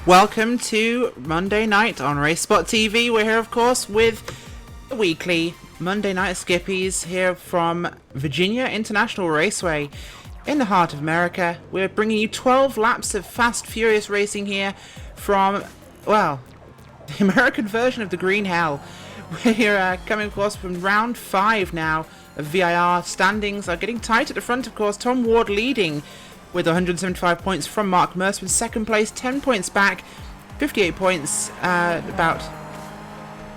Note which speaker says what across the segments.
Speaker 1: Welcome to Monday night on RaceSpot TV. We're here, of course, with the weekly Monday Night Skippies here from Virginia International Raceway in the heart of America. We're bringing you 12 laps of fast, furious racing here from, well, the American version of the Green Hell. We're coming, of course, from round 5 now of VIR. Standings are getting tight at the front, of course. Tom Ward leading with 175 points from Mark Mercer in second place, 10 points back, 58 points,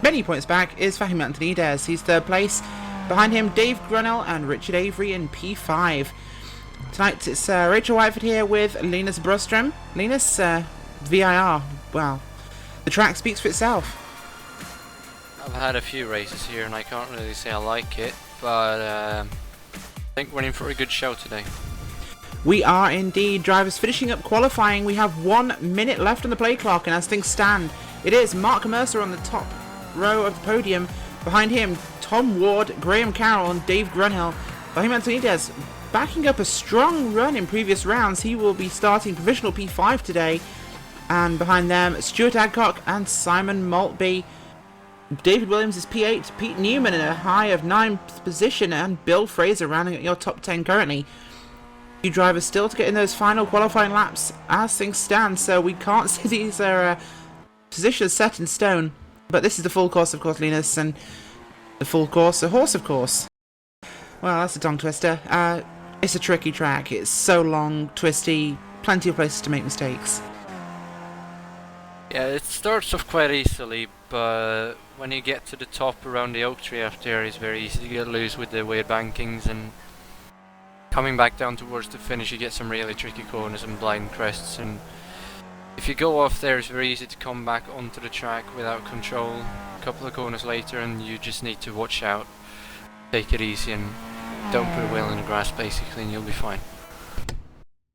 Speaker 1: many points back is Fahim Antonides. He's third place. Behind him, Dave Grunnell and Richard Avery in P5. Tonight it's Rachel Whiteford here with Linus Brostrom. Linus, VIR, well, the track speaks for itself.
Speaker 2: I've had a few races here and I can't really say I like it, but I think we're in for a good show today.
Speaker 1: We are indeed. Drivers finishing up qualifying. We have 1 minute left on the play clock, and as things stand, it is Mark Mercer on the top row of the podium. Behind him, Tom Ward, Graham Carroll, and Dave Grunhill. Fahim Antonides backing up a strong run in previous rounds. He will be starting provisional P5 today. And behind them, Stuart Adcock and Simon Maltby. David Williams is P8, Pete Newman in a high of 9th position, and Bill Fraser rounding at your top 10 currently. Few drivers still to get in those final qualifying laps as things stand, so we can't see these are positions set in stone. But this is the full course, of course, Linus, and the full course, a horse, of course. Well, that's a tongue twister. It's a tricky track. It's so long, twisty, plenty of places to make mistakes.
Speaker 2: Yeah, it starts off quite easily, but when you get to the top around the oak tree after there, it's very easy to get loose with the weird bankings, and coming back down towards the finish you get some really tricky corners and blind crests, and if you go off there it's very easy to come back onto the track without control a couple of corners later, and you just need to watch out, take it easy and don't put a wheel in the grass basically, and you'll be fine.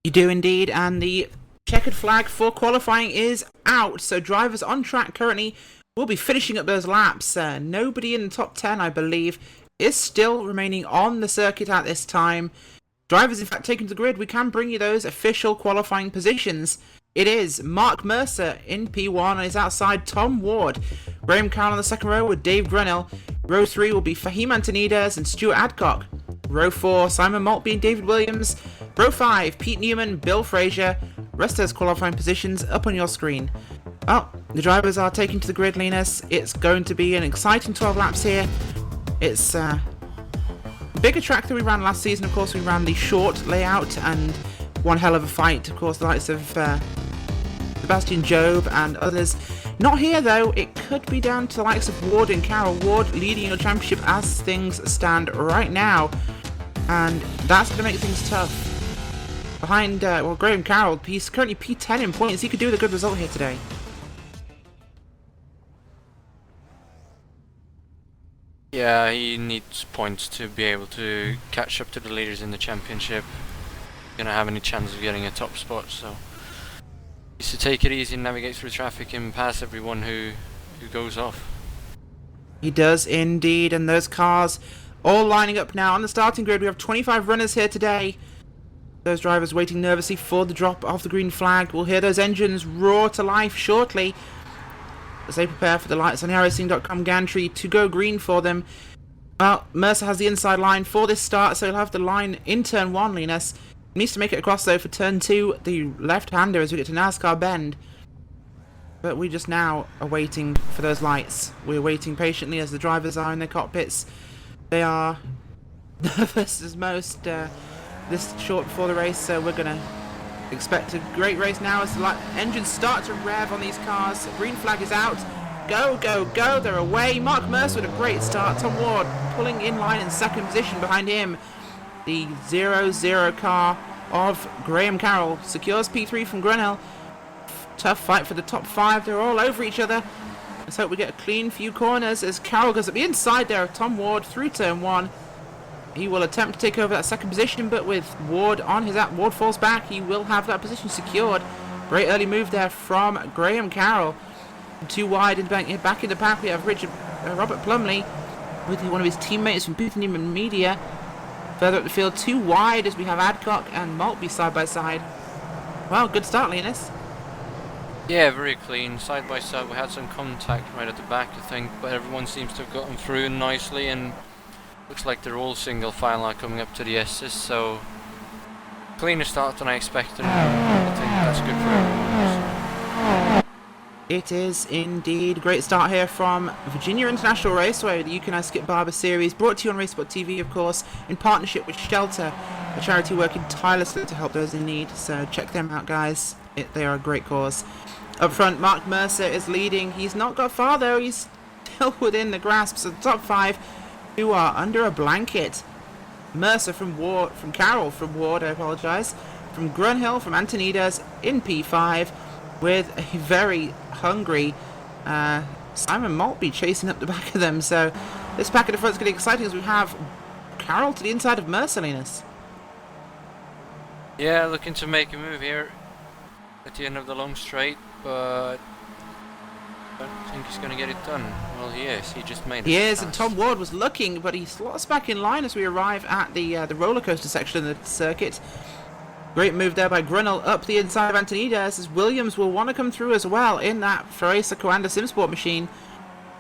Speaker 1: You do indeed, and the checkered flag for qualifying is out, so drivers on track currently will be finishing up those laps. Nobody in the top 10, I believe, is still remaining on the circuit at this time. Drivers, in fact, taken to the grid. We can bring you those official qualifying positions. It is Mark Mercer in P1 and is outside Tom Ward. Graham Carroll on the second row with Dave Grunhill. Row 3 will be Fahim Antonides and Stuart Adcock. Row 4, Simon Maltby and David Williams. Row 5, Pete Newman, Bill Fraser. Rest of those qualifying positions up on your screen. Well, the drivers are taken to the grid, Linus. It's going to be an exciting 12 laps here. It's bigger track than we ran last season. Of course, we ran the short layout and one hell of a fight. Of course, the likes of Sebastian Job and others. Not here, though. It could be down to the likes of Ward and Carroll. Ward leading your championship as things stand right now, and that's going to make things tough. Behind, Graham Carroll, he's currently P10 in points. He could do with a good result here today.
Speaker 2: Yeah, he needs points to be able to catch up to the leaders in the championship. Gonna have any chance of getting a top spot, so he needs to take it easy and navigate through traffic and pass everyone who goes off.
Speaker 1: He does indeed, and those cars all lining up now on the starting grid. We have 25 runners here today. Those drivers waiting nervously for the drop of the green flag. We'll hear those engines roar to life shortly as they prepare for the lights on the iRacing.com gantry to go green for them. Well, Mercer has the inside line for this start, so he'll have the line in turn 1, Linus. He needs to make it across, though, for turn 2, the left-hander, as we get to NASCAR Bend. But we just now are waiting for those lights. We're waiting patiently as the drivers are in their cockpits. They are nervous as most this short before the race, so we're going to expect a great race now as the engines start to rev on these cars. Green flag is out. Go, go, go. They're away. Mark Mercer with a great start. Tom Ward pulling in line in second position. Behind him, the 0-0 car of Graham Carroll secures P3 from Grunhill. Tough fight for the top 5. They're all over each other. Let's hope we get a clean few corners as Carroll goes up the inside there of Tom Ward through turn 1. He will attempt to take over that second position, but with Ward on his app, Ward falls back. He will have that position secured. Great early move there from Graham Carroll. Too wide and back in the pack. We have Robert Plumley with one of his teammates from Booth Newman Media. Further up the field, too wide as we have Adcock and Maltby side by side. Well, good start, Linus.
Speaker 2: Yeah, very clean. Side by side, we had some contact right at the back, I think, but everyone seems to have gotten through nicely, and looks like they're all single file now coming up to the S's, so cleaner start than I expected. I think that's good for everyone.
Speaker 1: It is indeed. Great start here from Virginia International Raceway, the UK Night Skip Barber Series, brought to you on RaceSpot TV, of course, in partnership with Shelter, a charity working tirelessly to help those in need. So check them out, guys. They are a great cause. Up front, Mark Mercer is leading. He's not got far, though. He's still within the grasps of the top 5, who are under a blanket. Mercer from Ward, from Carroll from Ward, I apologise, from Grunhill, from Antonides in P5, with a very hungry Simon Maltby chasing up the back of them. So this pack at the front is getting exciting as we have Carroll to the inside of Mercer, Linus.
Speaker 2: Yeah, looking to make a move here at the end of the long straight, but I don't think he's going to get it done. Well, he is. He just made it.
Speaker 1: He is, and Tom Ward was looking, but he slots back in line as we arrive at the roller coaster section of the circuit. Great move there by Grunnell up the inside of Antonides, as Williams will want to come through as well in that Ferresa Coanda Simsport machine.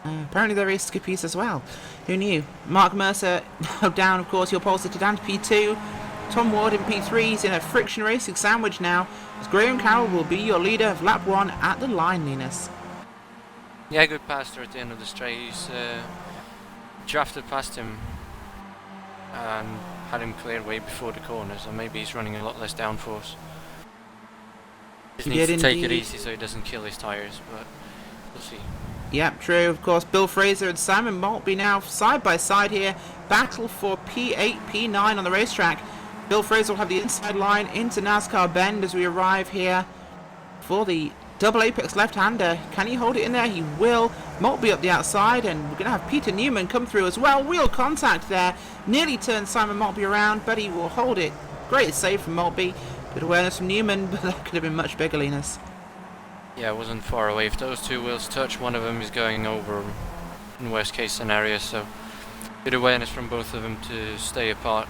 Speaker 1: Apparently there is Skippys as well. Who knew? Mark Mercer now down, of course, your pole sitter down to P2. Tom Ward in P3. He's in a friction racing sandwich now, as Graham Carroll will be your leader of lap 1 at the line, Linus.
Speaker 2: Yeah, good pass there at the end of the straight. He's drafted past him and had him cleared way before the corner, so maybe he's running a lot less downforce. Just needs to take it easy so he doesn't kill his tyres, but we'll see.
Speaker 1: Yep, true. Of course, Bill Fraser and Simon Maltby now side by side here. Battle for P8, P9 on the racetrack. Bill Fraser will have the inside line into NASCAR Bend as we arrive here for the double apex left-hander. Can he hold it in there? He will. Maltby up the outside, and we're going to have Peter Newman come through as well. Wheel contact there. Nearly turned Simon Maltby around, but he will hold it. Great save from Maltby. Good awareness from Newman, but that could have been much bigger, Linus.
Speaker 2: Yeah, it wasn't far away. If those two wheels touch, one of them is going over in worst case scenario, so good awareness from both of them to stay apart.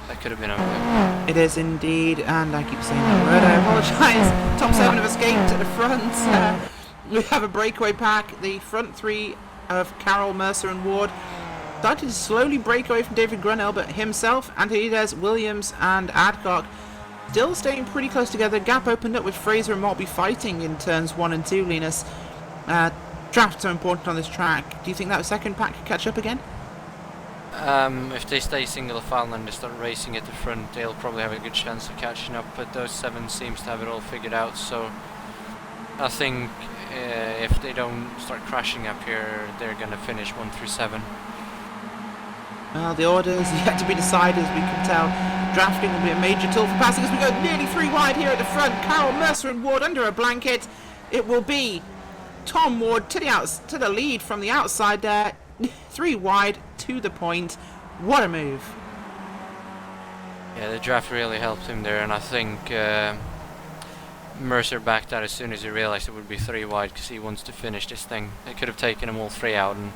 Speaker 2: That could have been okay.
Speaker 1: It is indeed, and I keep saying that word, I apologise. Top 7 have escaped at the front. We have a breakaway pack. The front 3 of Carroll, Mercer and Ward started to slowly break away from David Grunnell, but himself, Antonides, Williams and Adcock still staying pretty close together. Gap opened up with Fraser and Maltby fighting in turns 1 and 2, Linus. Drafts are important on this track. Do you think that second pack could catch up again?
Speaker 2: If they stay single file and they start racing at the front, they'll probably have a good chance of catching up, but those 7 seems to have it all figured out, so I think if they don't start crashing up here, they're going to finish 1 through 7.
Speaker 1: Well, the order's yet to be decided, as we can tell. Drafting will be a major tool for passing as we go nearly 3 wide here at the front. Carroll, Mercer and Ward under a blanket. It will be Tom Ward to the lead from the outside there. 3 wide to the point. What a move.
Speaker 2: Yeah, the draft really helped him there, and I think Mercer backed out as soon as he realised it would be 3 wide because he wants to finish this thing. It could have taken them all 3 out, and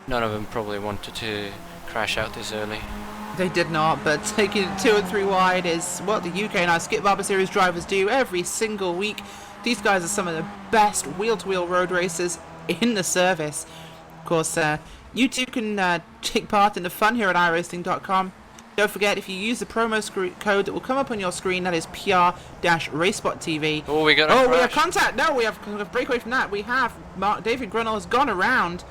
Speaker 2: none of them probably wanted to crash out this early.
Speaker 1: They did not, but taking 2 and 3 wide is what the UK Night Skip Barber Series drivers do every single week. These guys are some of the best wheel-to-wheel road racers in the service. Of course, you too can take part in the fun here at iRacing.com. Don't forget, if you use the promo code that will come up on your screen, that is PR-RaceSpotTV.
Speaker 2: Oh, we got a crash.
Speaker 1: We have contact. No, we have a breakaway from that. We have David Grunnell has gone around.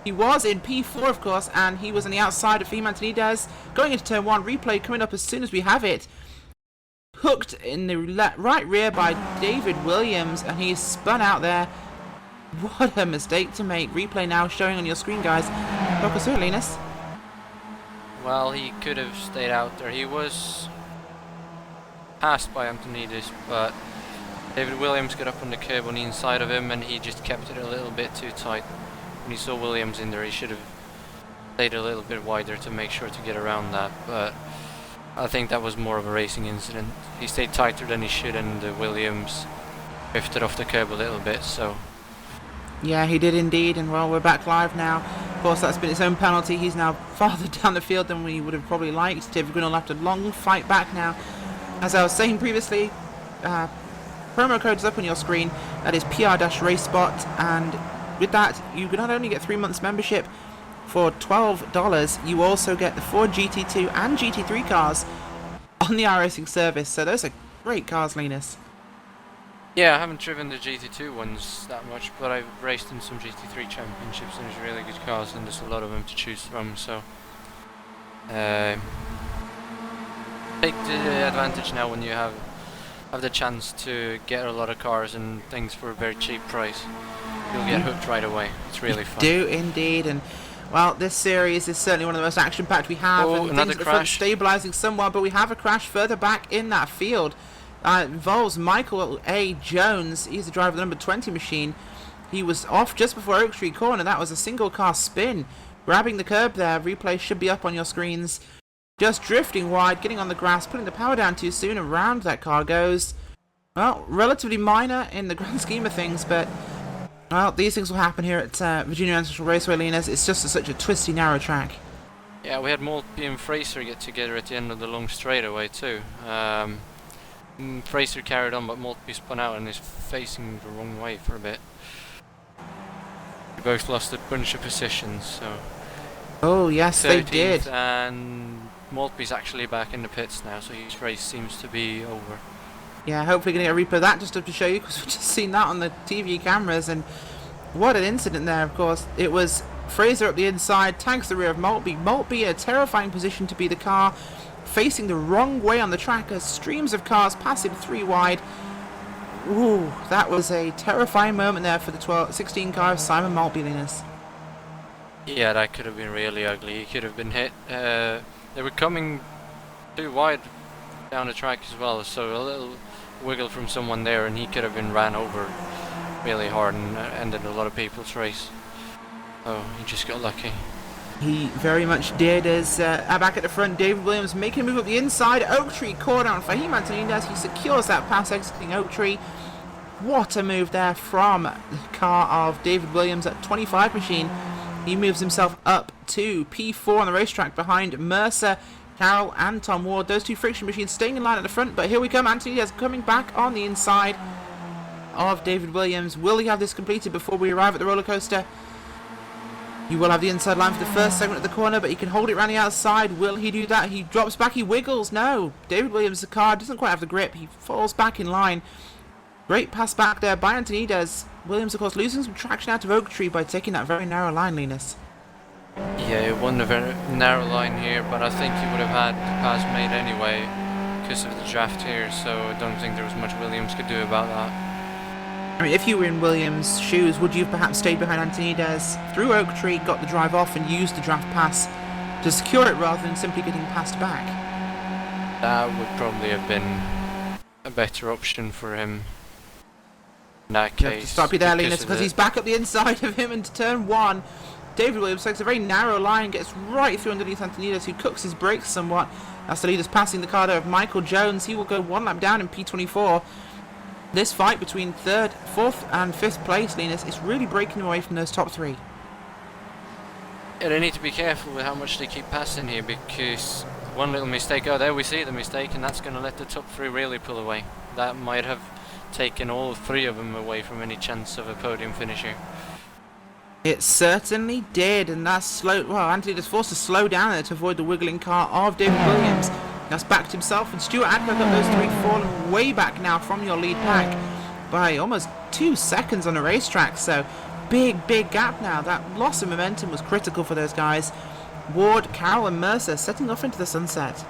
Speaker 1: He was in P4, of course, and he was on the outside of Fim Antonides. Going into turn 1, replay coming up as soon as we have it. Hooked in the right rear by David Williams, and he's spun out there. What a mistake to make. Replay now showing on your screen, guys. Talk us through, Linus.
Speaker 2: Well, he could have stayed out there. He was passed by Antonides, but David Williams got up on the curb on the inside of him, and he just kept it a little bit too tight. When he saw Williams in there, he should have stayed a little bit wider to make sure to get around that, but I think that was more of a racing incident. He stayed tighter than he should, and Williams drifted off the curb a little bit, so...
Speaker 1: Yeah, he did indeed, and well, we're back live now. Of course, that's been its own penalty. He's now farther down the field than we would have probably liked. David Grunnell left a long fight back now. As I was saying previously, promo code is up on your screen. That is PR-RaceSpot, and with that, you not only get 3 months membership for $12, you also get the 4 GT2 and GT3 cars on the iRacing service. So those are great cars, Linus.
Speaker 2: Yeah, I haven't driven the GT2 ones that much, but I've raced in some GT3 championships and there's really good cars and there's a lot of them to choose from, so take the advantage now when you have the chance to get a lot of cars and things for a very cheap price. You'll get hooked right away. It's really fun.
Speaker 1: Do indeed, and well, this series is certainly one of the most action-packed we have.
Speaker 2: Oh,
Speaker 1: and
Speaker 2: another
Speaker 1: things at the front
Speaker 2: crash.
Speaker 1: stabilising somewhat, but we have a crash further back in that field. It involves Michael A. Jones. He's the driver of the number 20 machine. He was off just before Oak Tree Corner. That was a single car spin. Grabbing the curb there. Replay should be up on your screens. Just drifting wide, getting on the grass, putting the power down too soon. Around that car goes. Well, relatively minor in the grand scheme of things, but well, these things will happen here at Virginia International Raceway, Linus. It's just such a twisty, narrow track.
Speaker 2: Yeah, we had Maltby and Fraser get together at the end of the long straightaway too. Fraser carried on, but Maltby spun out and is facing the wrong way for a bit. We both lost a bunch of positions, so...
Speaker 1: Oh, yes, they
Speaker 2: 13th,
Speaker 1: did.
Speaker 2: And Maltby's actually back in the pits now, so his race seems to be over.
Speaker 1: Yeah, hopefully going to get a replay of that just to show you, because we've just seen that on the TV cameras, and what an incident there, of course. It was Fraser up the inside, tanks the rear of Maltby. Maltby in a terrifying position to be the car, facing the wrong way on the track as streams of cars pass him 3 wide. Ooh, that was a terrifying moment there for the 16 car of Simon Maltby, Linus.
Speaker 2: Yeah, that could have been really ugly. He could have been hit. They were coming too wide down the track as well, so a little wiggle from someone there and he could have been ran over really hard and ended a lot of people's race. Oh, he just got lucky.
Speaker 1: He very much did, as back at the front, David Williams making a move up the inside. Oak Tree corner on Fahim Antoninez. He secures that pass exiting Oak Tree. What a move there from the car of David Williams at 25 machine. He moves himself up to P4 on the racetrack behind Mercer, Carroll and Tom Ward. Those 2 friction machines staying in line at the front, but here we come. Antoninez coming back on the inside of David Williams. Will he have this completed before we arrive at the roller coaster? He will have the inside line for the first segment of the corner, but he can hold it around the outside. Will he do that? He drops back, he wiggles. No, David Williams, the car doesn't quite have the grip. He falls back in line. Great pass back there by Antoninez. Williams, of course, losing some traction out of Oak Tree by taking that very narrow line, Linus.
Speaker 2: Yeah, it wasn't a very narrow line here, but I think he would have had the pass made anyway because of the draft here, so I don't think there was much Williams could do about that.
Speaker 1: I mean, if you were in Williams' shoes, would you have perhaps stayed behind Antoninez through Oak Tree, got the drive off and used the draft pass to secure it rather than simply getting passed back?
Speaker 2: That would probably have been a better option for him in that
Speaker 1: You have to
Speaker 2: case.
Speaker 1: stop you there, Linus, because he's back up the inside of him into turn 1. David Williams takes a very narrow line, gets right through underneath Antoninez, who cooks his brakes somewhat. As the leader's passing the car there of Michael Jones. He will go 1 lap down in P24. This fight between 3rd, 4th and 5th place, Linus, is really breaking away from those top 3.
Speaker 2: Yeah, they need to be careful with how much they keep passing here, because one little mistake, oh there we see the mistake, and that's going to let the top 3 really pull away. That might have taken all 3 of them away from any chance of a podium finish here.
Speaker 1: It certainly did, and that's slow. Well, Anthony is forced to slow down there to avoid the wiggling car of David Williams. That's backed himself, and Stuart Adcock got those 3 falling way back now from your lead pack by almost 2 seconds on the racetrack. So big gap now. That loss of momentum was critical for those guys. Ward, Carroll and Mercer setting off into the sunset.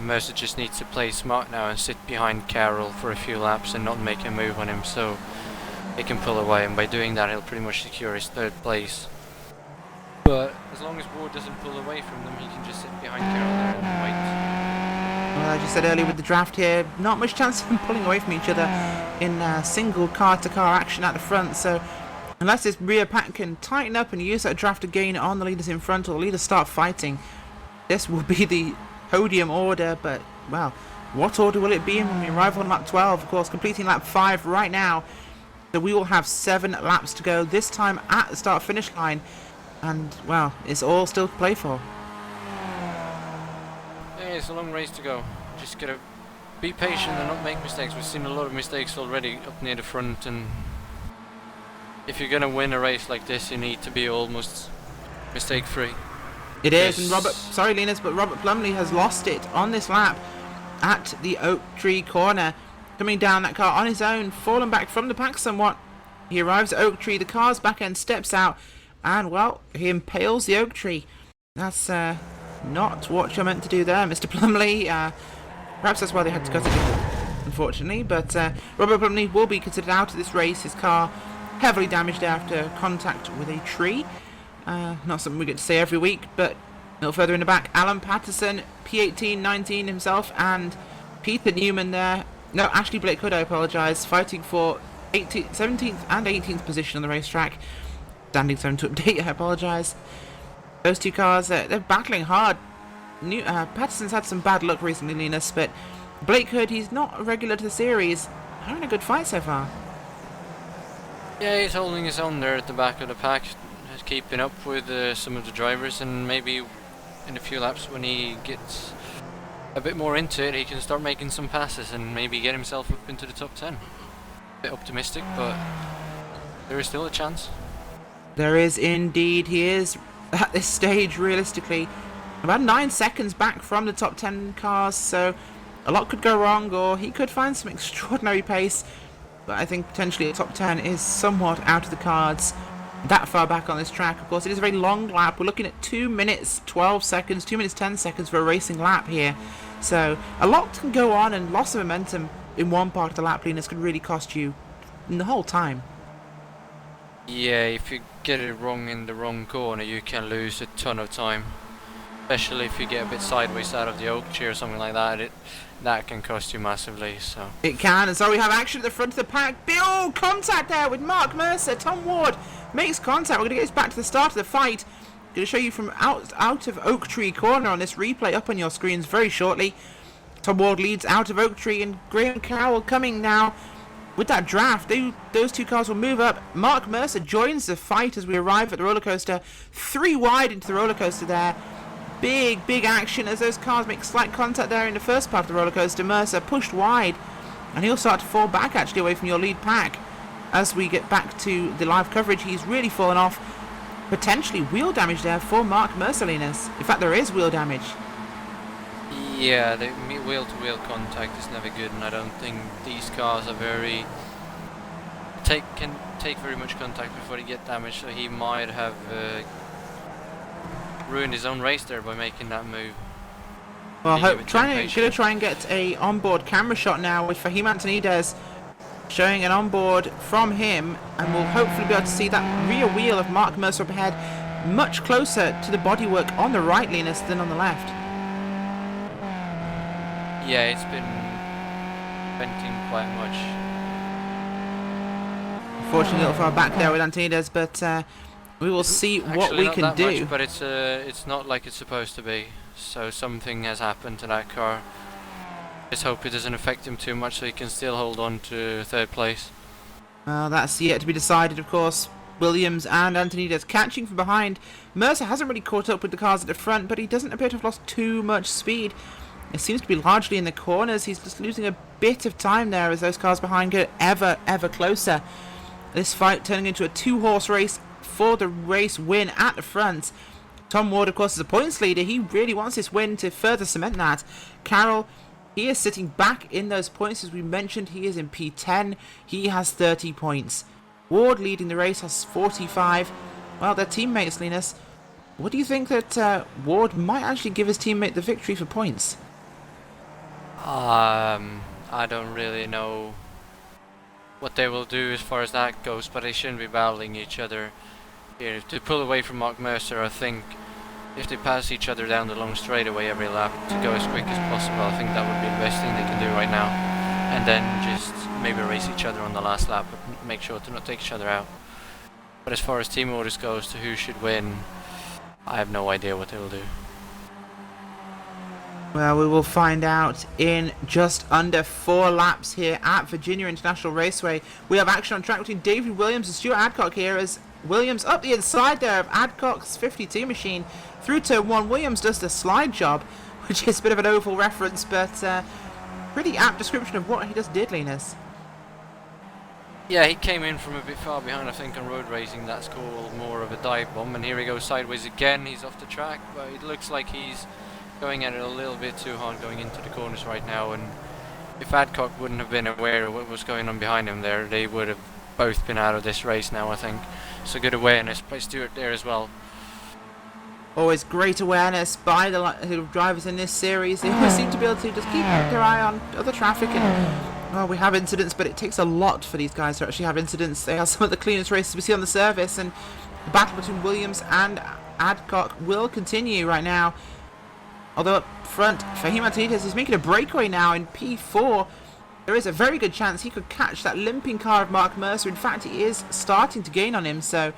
Speaker 2: Mercer just needs to play smart now and sit behind Carroll for a few laps and not make a move on him so he can pull away, and by doing that he'll pretty much secure his 3rd place. But as long as Ward doesn't pull away from them, he can just sit behind Carroll there and wait.
Speaker 1: Well, as you said earlier with the draft here, not much chance of them pulling away from each other in single car-to-car action at the front, so unless this rear pack can tighten up and use that draft again on the leaders in front, or the leaders start fighting, this will be the podium order. But, well, what order will it be in when we arrive on lap 12? Of course, completing lap 5 right now. So we will have 7 laps to go, this time at the start-finish line. And, well, it's all still to play for.
Speaker 2: Yeah, it's a long race to go. Just gotta be patient and not make mistakes. We've seen a lot of mistakes already up near the front, and if you're gonna win a race like this, you need to be almost mistake-free.
Speaker 1: It is, and sorry Linus, but Robert Plumley has lost it on this lap at the Oak Tree corner. Coming down that car on his own, fallen back from the pack somewhat. He arrives at Oak Tree, the car's back end steps out, and well, he impales the Oak Tree. That's not what you're meant to do there, Mr. Plumley. Perhaps that's why they had to cut it, unfortunately, but Robert Plumley will be considered out of this race. His car heavily damaged after contact with a tree. Not something we get to say every week, but a little further in the back, Alan Patterson, P18-19 himself, and Peter Newman there. No, Ashley Blake Hood, I apologise, fighting for 17th and 18th position on the racetrack. Standing zone to update, I apologise. Those two cars, they're battling hard. Patterson's had some bad luck recently, Linus, but Blake Hood, he's not a regular to the series. Having a good fight so far.
Speaker 2: Yeah, he's holding his own there at the back of the pack, keeping up with some of the drivers, and maybe in a few laps when he gets a bit more into it, he can start making some passes and maybe get himself up into the top 10. A bit optimistic, but there is still a chance.
Speaker 1: There is indeed. He is at this stage realistically about 9 seconds back from the top 10 cars, so a lot could go wrong, or he could find some extraordinary pace, but I think potentially a top 10 is somewhat out of the cards that far back on this track. Of course, it is a very long lap. We're looking at 2 minutes 12 seconds, 2 minutes 10 seconds for a racing lap here, so a lot can go on, and loss of momentum in one part of the lap, Linus, could really cost you the whole time.
Speaker 2: Yeah, if you get it wrong in the wrong corner, you can lose a ton of time. Especially if you get a bit sideways out of the Oak Tree or something like that, that can cost you massively. So
Speaker 1: it can, and so we have action at the front of the pack. Oh, contact there with Mark Mercer. Tom Ward makes contact. We're going to get this back to the start of the fight. Going to show you from out of Oak Tree corner on this replay up on your screens very shortly. Tom Ward leads out of Oak Tree, and Graham Carroll coming now with that draft. Those two cars will move up. Mark Mercer joins the fight as we arrive at the roller coaster. 3 wide into the roller coaster there. Big action as those cars make slight contact there in the first part of the roller coaster. Mercer pushed wide, and he'll start to fall back actually away from your lead pack. As we get back to the live coverage, he's really fallen off. Potentially wheel damage there for Mark Mercer, Linus. In fact, there is wheel damage.
Speaker 2: Yeah, the wheel-to-wheel contact is never good, and I don't think these cars are can take very much contact before they get damaged, so he might have ruined his own race there by making that move.
Speaker 1: Well, gonna try and get a onboard camera shot now with Fahim Antonides, showing an onboard from him, and we'll hopefully be able to see that rear wheel of Mark Mercer up ahead, much closer to the bodywork on the right, Linus, than on the left.
Speaker 2: Yeah, it's been venting quite much.
Speaker 1: Unfortunately, a little far back there with Antonides, but we will see what we can do.
Speaker 2: Much, but it's not like it's supposed to be. So something has happened to that car. Just hope it doesn't affect him too much, so he can still hold on to 3rd place.
Speaker 1: Well, that's yet to be decided, of course. Williams and Antonides catching from behind. Mercer hasn't really caught up with the cars at the front, but he doesn't appear to have lost too much speed. It seems to be largely in the corners. He's just losing a bit of time there as those cars behind get ever closer. This fight turning into a 2-horse race for the race win at the front. Tom Ward, of course, is a points leader. He really wants this win to further cement that. Carroll, he is sitting back in those points. As we mentioned, he is in P10. He has 30 points. Ward leading the race has 45. Well, they're teammates, Linus. What do you think that Ward might actually give his teammate the victory for points?
Speaker 2: I don't really know what they will do as far as that goes, but they shouldn't be battling each other here. To pull away from Mark Mercer, I think if they pass each other down the long straightaway every lap to go as quick as possible, I think that would be the best thing they can do right now. And then just maybe race each other on the last lap, but make sure to not take each other out. But as far as team orders goes to who should win, I have no idea what they will do.
Speaker 1: Well, we will find out in just under 4 laps here at Virginia International Raceway. We have action on track between David Williams and Stuart Adcock here as Williams up the inside there of Adcock's 52 machine through turn 1. Williams does the slide job, which is a bit of an oval reference, but pretty apt description of what he just did, Linus.
Speaker 2: Yeah, he came in from a bit far behind, I think, on road racing. That's called more of a dive bomb, and here he goes sideways again. He's off the track, but it looks like he's going at it a little bit too hard going into the corners right now, and if Adcock wouldn't have been aware of what was going on behind him there, they would have both been out of this race now, I think. So good awareness by Stewart there as well.
Speaker 1: Always great awareness by the drivers in this series. They always seem to be able to just keep their eye on other traffic. And well, we have incidents, but it takes a lot for these guys to actually have incidents. They are some of the cleanest races we see on the service, and the battle between Williams and Adcock will continue right now. Although up front, Fahim Antonides is making a breakaway now in P4. There is a very good chance he could catch that limping car of Mark Mercer. In fact, he is starting to gain on him, so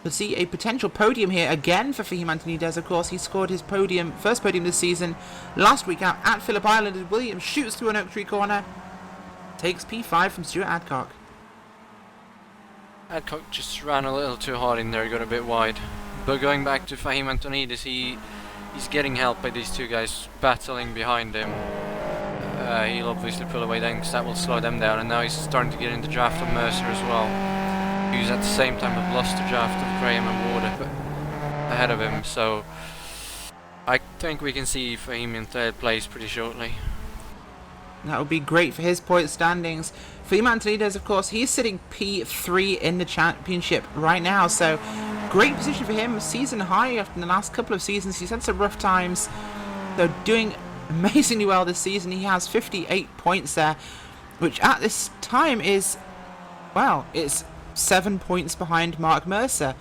Speaker 1: we'll see a potential podium here again for Fahim Antonides. Of course, he scored his first podium this season last week out at Phillip Island, as Williams shoots through an oak tree corner, takes P5 from Stuart Adcock.
Speaker 2: Adcock just ran a little too hard in there, he got a bit wide. But going back to Fahim Antonides, he's getting help by these two guys battling behind him. He'll obviously pull away then because that will slow them down, and now he's starting to get into draft of Mercer as well, who's at the same time have lost the draft of Graham and Ward ahead of him, so I think we can see Fahim in third place pretty shortly.
Speaker 1: That would be great for his point standings. Fahim Antonides, of course, he's sitting P3 in the championship right now, so great position for him, season high after the last couple of seasons. He's had some rough times, though doing amazingly well this season. He has 58 points there, which at this time is, well, it's 7 points behind Mark Mercer.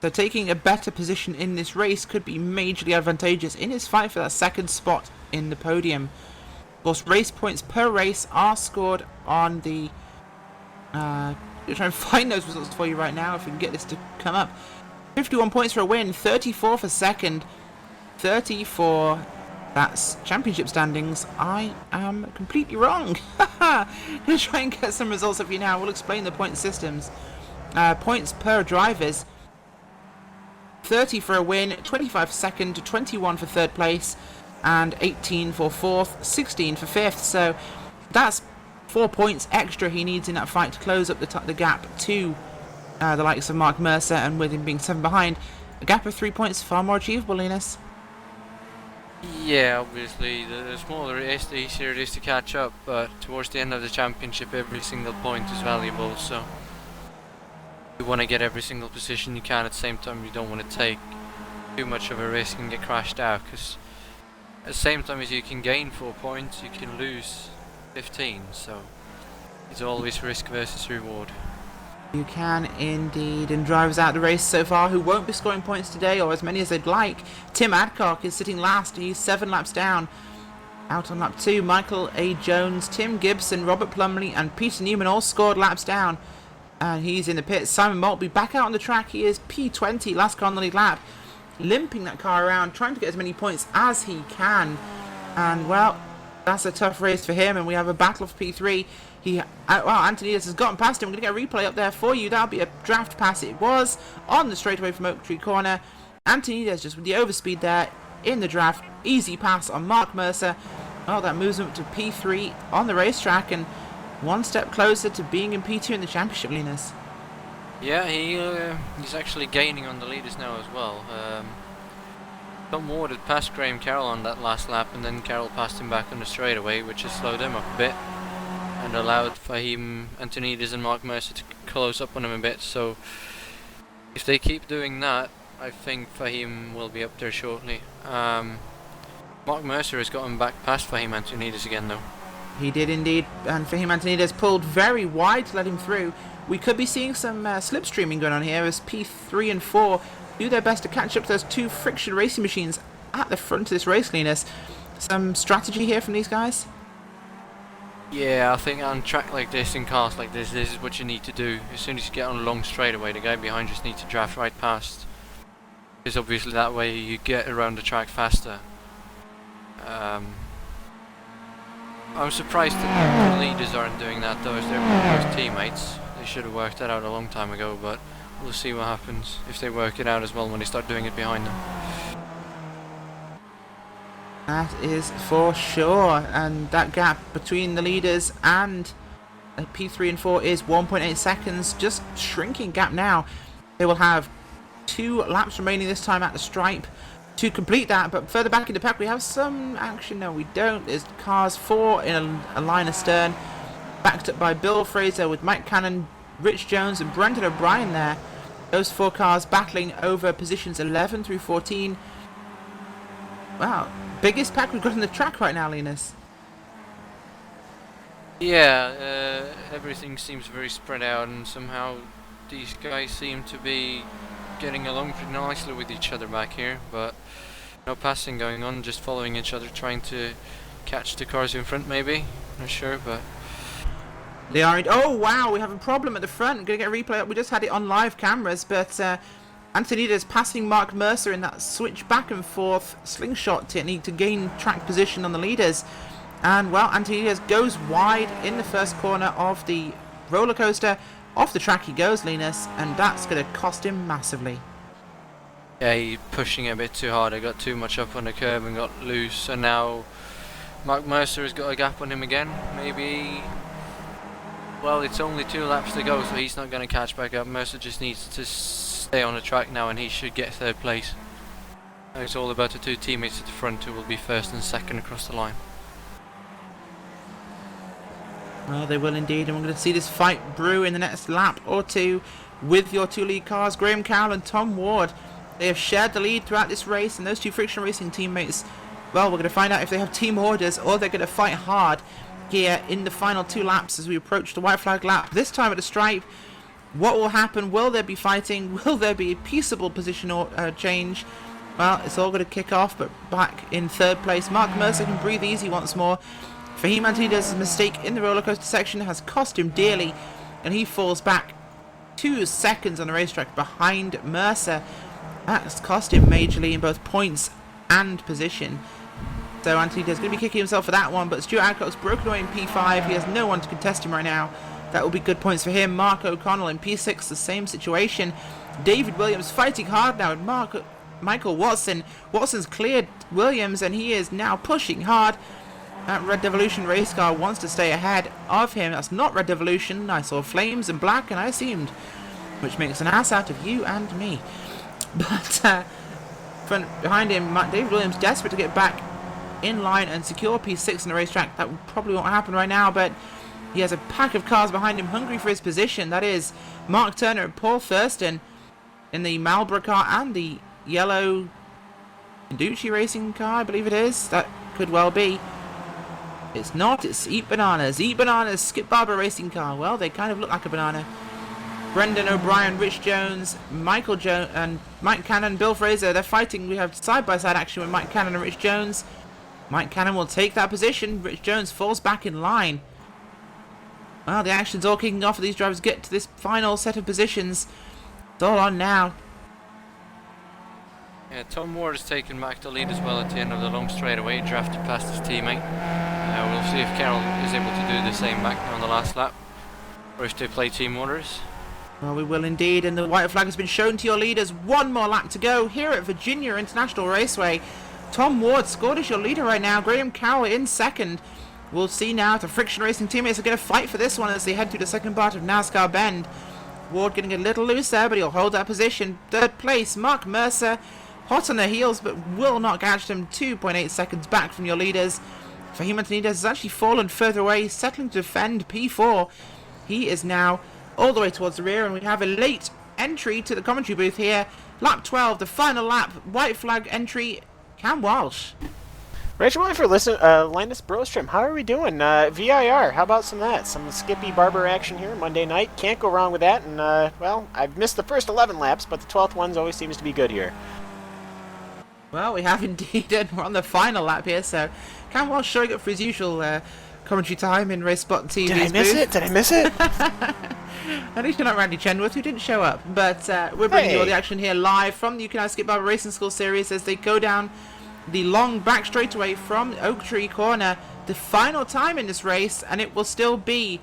Speaker 1: So taking a better position in this race could be majorly advantageous in his fight for that second spot in the podium. Of course, race points per race are scored on the... I'll try and find those results for you right now if we can get this to come up. 51 points for a win, 34 for second, 30 for... That's championship standings. I am completely wrong. I'm going to try and get some results of you now. We'll explain the point systems. Points per drivers. 30 for a win, 25 for second, 21 for third place, and 18 for fourth, 16 for fifth. So that's 4 points extra he needs in that fight to close up the gap to the likes of Mark Mercer, and with him being 7 behind, a gap of 3 points far more achievable, Linus.
Speaker 2: Yeah, obviously, the smaller it is, the easier it is to catch up, but towards the end of the championship, every single point is valuable, so you want to get every single position you can. At the same time, you don't want to take too much of a risk and get crashed out, because at the same time as you can gain 4 points, you can lose 15, so it's always risk versus reward.
Speaker 1: You can indeed, and drivers out the race so far who won't be scoring points today, or as many as they'd like. Tim Adcock is sitting last, he's 7 laps down. Out on lap 2, Michael A. Jones, Tim Gibson, Robert Plumley and Peter Newman all scored laps down. And he's in the pits. Simon Maltby back out on the track, he is P20, last car on the lead lap. Limping that car around, trying to get as many points as he can. And well, that's a tough race for him, and we have a battle for P3. Antonides has gotten past him. I'm going to get a replay up there for you. That'll be a draft pass. It was on the straightaway from Oak Tree Corner. Antonides just with the overspeed there in the draft. Easy pass on Mark Mercer. Oh, that moves him up to P3 on the racetrack, and one step closer to being in P2 in the championship, Linus.
Speaker 2: Yeah, he's actually gaining on the leaders now as well. Tom Ward had passed Graham Carroll on that last lap, and then Carroll passed him back on the straightaway, which has slowed him up a bit and allowed Fahim Antonides and Mark Mercer to close up on him a bit. So if they keep doing that, I think Fahim will be up there shortly. Mark Mercer has gotten back past Fahim Antonides again though.
Speaker 1: He did indeed, and Fahim Antonides pulled very wide to let him through. We could be seeing some slipstreaming going on here as P3 and 4 do their best to catch up to those 2 friction racing machines at the front of this race, Linus. Some strategy here from these guys?
Speaker 2: Yeah, I think on track like this, in cars like this is what you need to do. As soon as you get on a long straightaway, the guy behind you just needs to draft right past. Because obviously that way you get around the track faster. I'm surprised that the leaders aren't doing that though, as they're both teammates. They should have worked that out a long time ago, but we'll see what happens if they work it out as well when they start doing it behind them.
Speaker 1: That is for sure, and that gap between the leaders and P3 and 4 is 1.8 seconds, just shrinking gap now. They will have 2 laps remaining this time at the stripe to complete that, but further back in the pack we have some action. No, we don't. There's cars 4 in a line astern, backed up by Bill Fraser with Mike Cannon, Rich Jones and Brendan O'Brien there. Those 4 cars battling over positions 11 through 14. Wow, biggest pack we've got on the track right now, Linus.
Speaker 2: Yeah, everything seems very spread out, and somehow these guys seem to be getting along pretty nicely with each other back here, but no passing going on, just following each other, trying to catch the cars in front maybe. Not sure, but
Speaker 1: they are. Oh wow, we have a problem at the front. I'm gonna get a replay up. We just had it on live cameras, but Antonides passing Mark Mercer in that switch back and forth slingshot technique to gain track position on the leaders. And well, Antonides goes wide in the first corner of the roller coaster. Off the track he goes, Linus, and that's going to cost him massively.
Speaker 2: yeah, he's pushing it a bit too hard. I got too much up on the curb and got loose, and now Mark Mercer has got a gap on him again. Maybe, well, it's only 2 laps to go, so he's not going to catch back up. Mercer just needs to stay on the track now, and he should get 3rd place. Now it's all about the 2 teammates at the front who will be 1st and 2nd across the line.
Speaker 1: Well, they will indeed, and we're going to see this fight brew in the next lap or 2 with your 2 lead cars, Graham Cowell and Tom Ward. They have shared the lead throughout this race, and those 2 Friction Racing teammates, well, we're going to find out if they have team orders or they're going to fight hard here in the final 2 laps as we approach the white flag lap. This time at the stripe, what will happen? Will there be fighting? Will there be a peaceable position or change? Well, it's all going to kick off, but back in 3rd place, Mark Mercer can breathe easy once more. Fahim Antonides' mistake in the roller coaster section has cost him dearly, and he falls back 2 seconds on the racetrack behind Mercer. That's cost him majorly in both points and position. So Antonides is going to be kicking himself for that one, but Stuart Adcock's broken away in P5. He has no one to contest him right now. That will be good points for him. Mark O'Connell in P6, the same situation. David Williams fighting hard now with Michael Watson. Watson's cleared Williams, and he is now pushing hard. That Red Devolution race car wants to stay ahead of him. That's not Red Devolution. I saw flames and black, and I assumed, which makes an ass out of you and me. But behind him, David Williams desperate to get back in line and secure P6 on the racetrack. That probably won't happen right now, but he has a pack of cars behind him hungry for his position. That is Mark Turner and Paul Thurston in the Marlboro car and the yellow Ducci racing car, I believe it is. That could well be. It's not, it's Eat Bananas. Eat Bananas, Skip Barber racing car. Well, they kind of look like a banana. Brendan O'Brien, Rich Jones, Michael Jones, and Mike Cannon, Bill Fraser, they're fighting. We have side-by-side action with Mike Cannon and Rich Jones. Mike Cannon will take that position. Rich Jones falls back in line. Well, the action's all kicking off as these drivers get to this final set of positions. It's all on now.
Speaker 2: Yeah, Tom Ward has taken back the lead as well at the end of the long straightaway, drafted past his teammate. We'll see if Carroll is able to do the same back on the last lap, or if they play team orders.
Speaker 1: Well, we will indeed, and the white flag has been shown to your leaders. 1 more lap to go here at Virginia International Raceway. Tom Ward scored as your leader right now. Graham Cowell in 2nd. We'll see now if the Friction Racing teammates are going to fight for this one as they head through the second part of NASCAR Bend. Ward getting a little loose there, but he'll hold that position. 3rd place, Mark Mercer, hot on their heels, but will not catch them. 2.8 seconds back from your leaders. Fahim Antonides has actually fallen further away, settling to defend P4. He is now all the way towards the rear, and we have a late entry to the commentary booth here. Lap 12, the final lap, white flag entry, Cam Walsh.
Speaker 3: Rachel, for Linus Brostrom, how are we doing? VIR, how about some of that? Some Skippy Barber action here Monday night. Can't go wrong with that. And, well, I've missed the first 11 laps, but the 12th one's always seems to be good here.
Speaker 1: Well, we have indeed, and we're on the final lap here, so Cam Walsh showing up for his usual commentary time in RaceSpot TV.
Speaker 3: Did I miss it? Did I miss it?
Speaker 1: At least you're not Randy Chenworth, who didn't show up. But we're bringing you all the action here live from the You Can Skip Barber Racing School series as they go down the long back straightaway from Oak Tree Corner. The final time in this race, and it will still be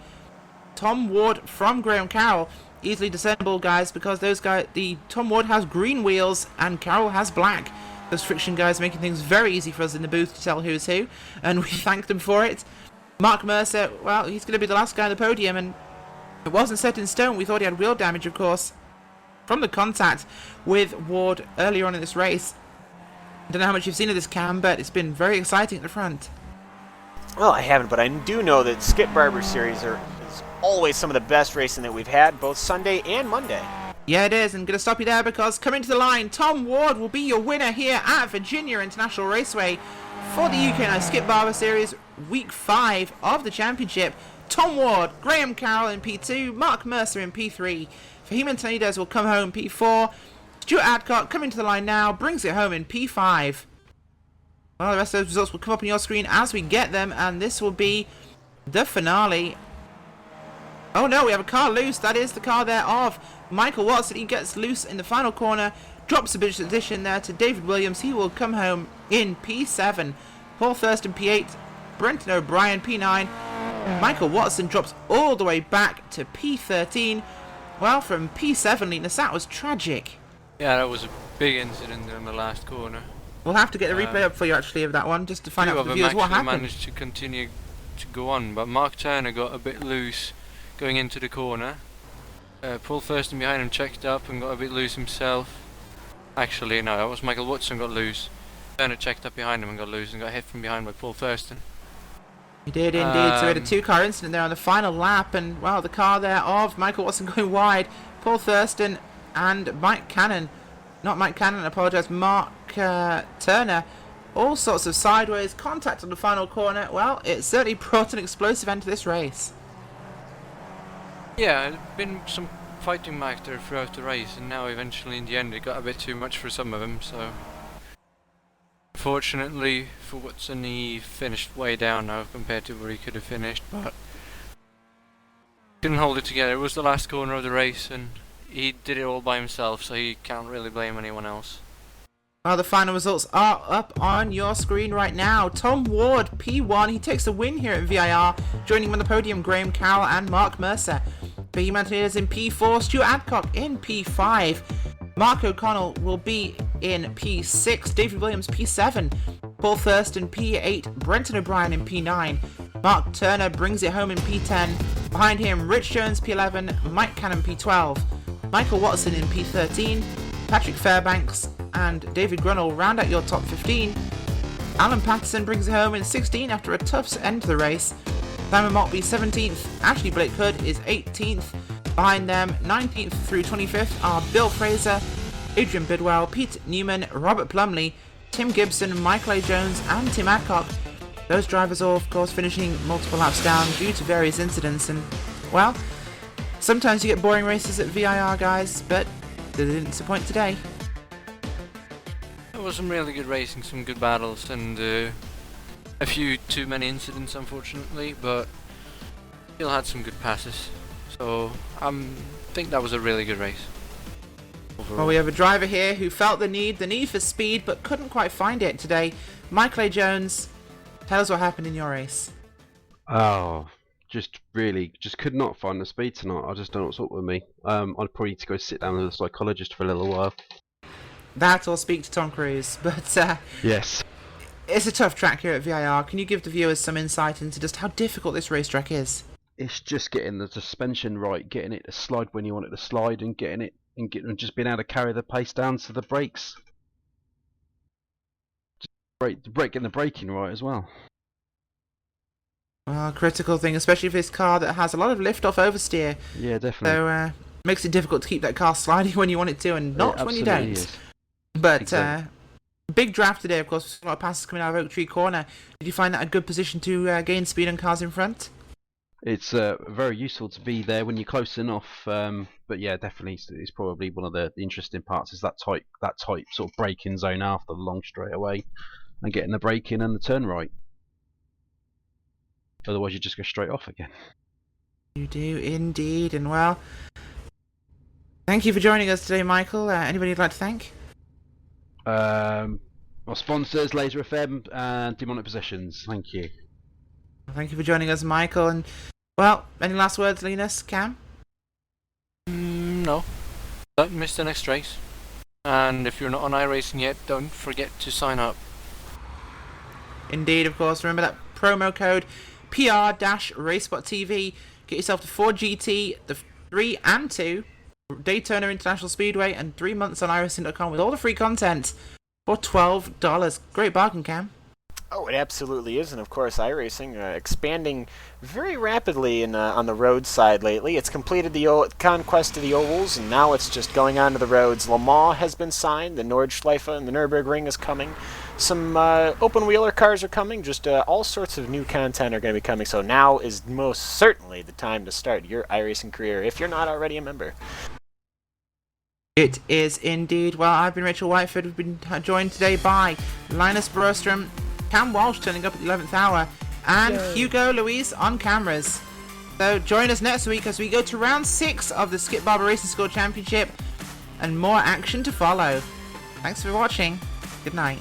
Speaker 1: Tom Ward from Graham Carroll. Easily discernible, guys, because those guys, Tom Ward has green wheels and Carroll has black. Those friction guys making things very easy for us in the booth to tell who's who, and we thank them for it. Mark Mercer, well, he's going to be the last guy on the podium, and it wasn't set in stone. We thought he had wheel damage, of course, from the contact with Ward earlier on in this race. I don't know how much you've seen of this, Cam, but it's been very exciting at the front.
Speaker 3: Well, I haven't, but I do know that Skip Barber Series is always some of the best racing that we've had, both Sunday and Monday.
Speaker 1: Yeah, it is, and going to stop you there because coming to the line, Tom Ward will be your winner here at Virginia International Raceway for the UK Night Skip Barber Series Week 5 of the Championship. Tom Ward, Graham Carroll in P2, Mark Mercer in P3. Fahim Antonides will come home in P4. Stuart Adcock coming to the line now, brings it home in P5. Well, the rest of those results will come up on your screen as we get them, and this will be the finale. Oh no, we have a car loose. That is the car there of Michael Watson. He gets loose in the final corner, drops a position there to David Williams. He will come home in P7. Paul Thurston P8, Brenton O'Brien P9. Michael Watson drops all the way back to P13. Well, from P7, Linus, that was tragic.
Speaker 2: Yeah, that was a big incident in the last corner.
Speaker 1: We'll have to get the replay up for you actually of that one, just to find out for the viewers what happened.
Speaker 2: Managed to continue to go on, but Mark Turner got a bit loose going into the corner. Paul Thurston behind him checked up and got a bit loose himself. Actually, no, that was Michael Watson got loose. Turner checked up behind him and got loose and got hit from behind by Paul Thurston.
Speaker 1: He did indeed, so we had a two-car incident there on the final lap, and well, the car there of Michael Watson going wide, Paul Thurston and Mike Cannon. Not Mike Cannon, I apologise, Mark Turner. All sorts of sideways contact on the final corner. Well, it certainly brought an explosive end to this race.
Speaker 2: Yeah, there's been some fighting back there throughout the race, and now eventually in the end it got a bit too much for some of them, so... Fortunately for Watson, he finished way down now compared to where he could have finished, but... couldn't hold it together. It was the last corner of the race, and he did it all by himself, so he can't really blame anyone else.
Speaker 1: Well, the final results are up on your screen right now. Tom Ward, P1, he takes the win here at VIR. Joining him on the podium, Graham Carroll and Mark Mercer. Fahim Antonides in P4, Stuart Adcock in P5. Mark O'Connell will be in P6, David Williams P7, Paul Thurston P8, Brenton O'Brien in P9. Mark Turner brings it home in P10. Behind him, Rich Jones P11, Mike Cannon P12. Michael Watson in P13, Patrick Fairbanks and David Grunnell round out your top 15. Alan Patterson brings it home in 16 after a tough end to the race. Simon Maltby 17th, Ashley Blake Hood is 18th. Behind them, 19th through 25th are Bill Fraser, Adrian Bidwell, Pete Newman, Robert Plumley, Tim Gibson, Michael A. Jones and Tim Adcock. Those drivers all, of course, finishing multiple laps down due to various incidents, and, well, sometimes you get boring races at VIR, guys, but they didn't disappoint today.
Speaker 2: It was some really good racing, some good battles, and a few too many incidents, unfortunately, but still had some good passes. So I think that was a really good race overall.
Speaker 1: Well, we have a driver here who felt the need for speed, but couldn't quite find it today. Michael A. Jones, tell us what happened in your race.
Speaker 4: Oh, just could not find the speed tonight. I just don't know what's up with me. I'd probably need to go sit down with a psychologist for a little while.
Speaker 1: That or speak to Tom Cruise, but
Speaker 4: yes.
Speaker 1: It's a tough track here at VIR. Can you give the viewers some insight into just how difficult this racetrack is?
Speaker 4: It's just getting the suspension right, getting it to slide when you want it to slide, and just being able to carry the pace down to the brakes. Getting the braking right as well.
Speaker 1: Well, critical thing, especially for this car that has a lot of lift-off oversteer.
Speaker 4: Yeah, definitely.
Speaker 1: So makes it difficult to keep that car sliding when you want it to, and not when you don't.
Speaker 4: Is.
Speaker 1: But
Speaker 4: exactly.
Speaker 1: Big draft today, of course. A lot of passes coming out of Oak Tree Corner. Did you find that a good position to gain speed on cars in front?
Speaker 4: It's very useful to be there when you're close enough, but yeah, definitely it's probably one of the interesting parts is that tight sort of braking zone after the long straightaway, and getting the brake in and the turn right. Otherwise, you just go straight off again.
Speaker 1: You do indeed, and well, thank you for joining us today, Michael. Anybody you'd like to thank?
Speaker 4: My sponsors, Laser FM and Demonic Possessions. Thank you.
Speaker 1: Thank you for joining us, Michael. And, well, any last words, Linus? Cam?
Speaker 2: No. Don't miss the next race. And if you're not on iRacing yet, don't forget to sign up.
Speaker 1: Indeed, of course. Remember that promo code PR-RaceSpotTV. Get yourself the 4GT, the 3 and 2, Daytona International Speedway, and 3 months on iRacing.com with all the free content for $12. Great bargain, Cam.
Speaker 3: Oh, it absolutely is, and of course, iRacing expanding very rapidly on the road side lately. It's completed the conquest of the ovals, and now it's just going on to the roads. Le Mans has been signed, the Nordschleife and the Nürburgring is coming. Some open-wheeler cars are coming, just all sorts of new content are going to be coming, so now is most certainly the time to start your iRacing career, if you're not already a member.
Speaker 1: It is indeed. Well, I've been Rachel Whiteford. We've been joined today by Linus Brostrom, Cam Walsh turning up at the 11th hour, and Hugo Luis on cameras. So join us next week as we go to round 6 of the Skip Barber Racing School Championship, and more action to follow. Thanks for watching. Good night.